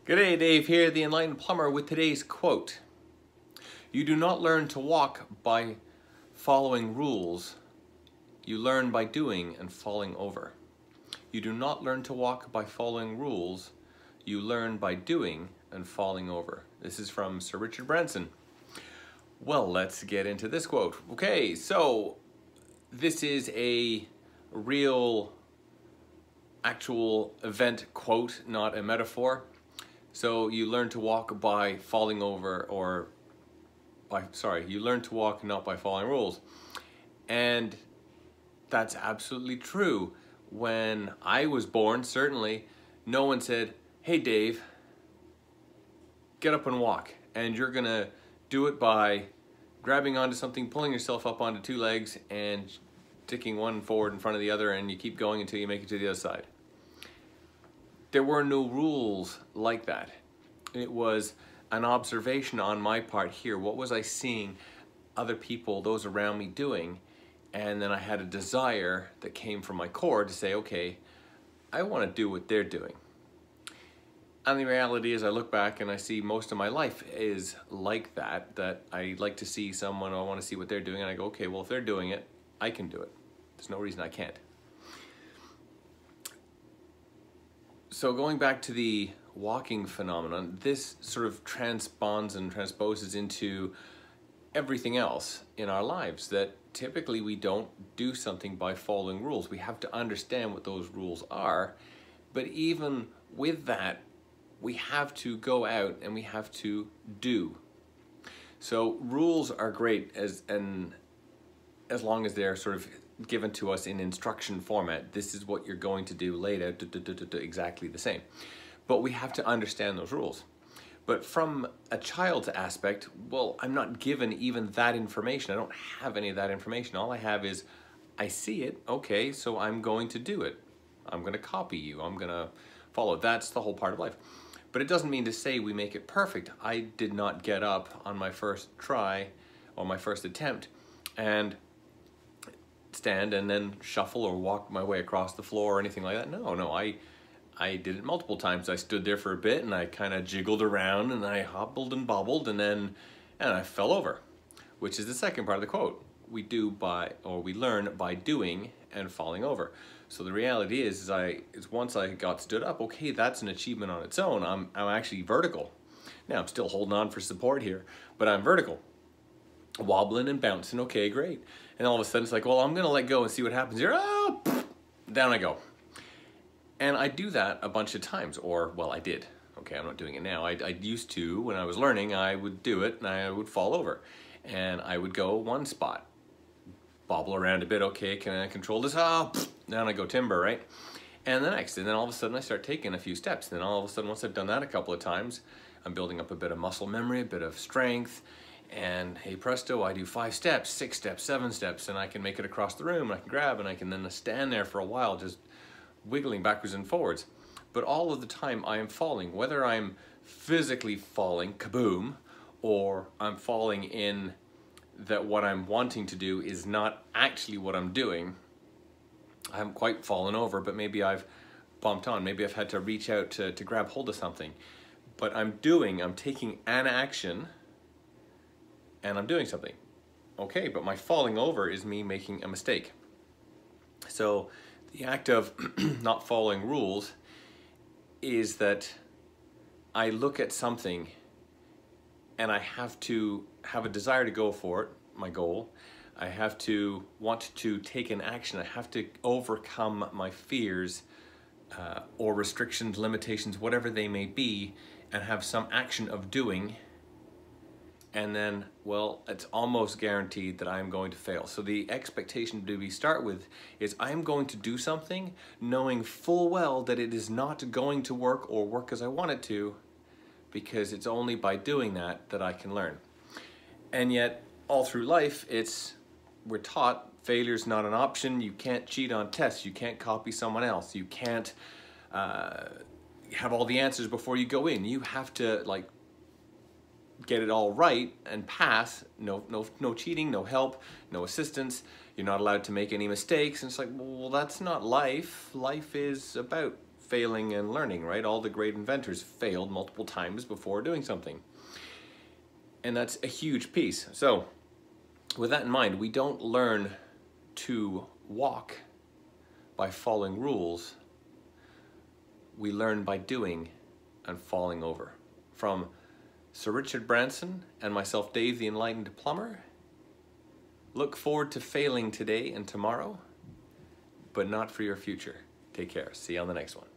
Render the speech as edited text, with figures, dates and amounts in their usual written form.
G'day, Dave here, the Enlightened Plumber, with today's quote. You do not learn to walk by following rules. You learn by doing and falling over. You do not learn to walk by following rules. You learn by doing and falling over. This is from Sir Richard Branson. Well, let's get into this quote. Okay, so this is a real, actual event quote, not a metaphor. So you learn to walk by falling over, you learn to walk not by following rules. And that's absolutely true. When I was born, certainly, no one said, hey Dave, get up and walk. And you're gonna do it by grabbing onto something, pulling yourself up onto two legs and sticking one forward in front of the other, and you keep going until you make it to the other side. There were no rules like that. It was an observation on my part here. What was I seeing other people, those around me doing? And then I had a desire that came from my core to say, okay, I want to do what they're doing. And the reality is I look back and I see most of my life is like that I like to see someone, I want to see what they're doing, and I go, okay, well, if they're doing it, I can do it. There's no reason I can't. So going back to the walking phenomenon, this sort of transponds and transposes into everything else in our lives, that typically we don't do something by following rules. We have to understand what those rules are, but even with that, we have to go out and we have to do. So rules are great as long as they're sort of given to us in instruction format. This is what you're going to do, laid out, exactly the same. But we have to understand those rules. But from a child's aspect, well, I'm not given even that information. I don't have any of that information. All I have is, I see it, okay, so I'm going to do it. I'm gonna copy you, I'm gonna follow. That's the whole part of life. But it doesn't mean to say we make it perfect. I did not get up on my first try or my first attempt and stand and then shuffle or walk my way across the floor or anything like that. No, I did it multiple times. I stood there for a bit and I kind of jiggled around and I hobbled and bobbled and I fell over, which is the second part of the quote. We learn by doing and falling over. So the reality is once I got stood up, okay, that's an achievement on its own. I'm actually vertical. Now I'm still holding on for support here, but I'm vertical. Wobbling and bouncing, okay, great. And all of a sudden it's like, well, I'm gonna let go and see what happens here. Oh, down I go. And I do that a bunch of times, or, well, I did. Okay, I'm not doing it now. I used to, when I was learning, I would do it and I would fall over. And I would go one spot, bobble around a bit, okay, can I control this? Oh, down I go, timber, right? And the next, and then all of a sudden I start taking a few steps. And then all of a sudden, once I've done that a couple of times, I'm building up a bit of muscle memory, a bit of strength, and hey presto, I do 5 steps, 6 steps, 7 steps, and I can make it across the room, and I can grab, and I can then stand there for a while just wiggling backwards and forwards. But all of the time I am falling, whether I'm physically falling, kaboom, or I'm falling in that what I'm wanting to do is not actually what I'm doing. I haven't quite fallen over, but maybe I've bumped on, maybe I've had to reach out to grab hold of something. But I'm taking an action, and I'm doing something. Okay, but my falling over is me making a mistake. So the act of not following rules is that I look at something and I have to have a desire to go for it, my goal. I have to want to take an action. I have to overcome my fears or restrictions, limitations, whatever they may be, and have some action of doing. And then, well, it's almost guaranteed that I'm going to fail. So the expectation we start with is I'm going to do something knowing full well that it is not going to work or work as I want it to, because it's only by doing that I can learn. And yet, all through life, we're taught failure's not an option. You can't cheat on tests. You can't copy someone else. You can't have all the answers before you go in. You have to, like, get it all right and pass. No cheating, no help, no assistance. You're not allowed to make any mistakes. And it's like, well, that's not life. Life is about failing and learning, right? All the great inventors failed multiple times before doing something. And that's a huge piece. So with that in mind, we don't learn to walk by following rules. We learn by doing and falling over. From Sir Richard Branson and myself, Dave the Enlightened Plumber, look forward to failing today and tomorrow, but not for your future. Take care. See you on the next one.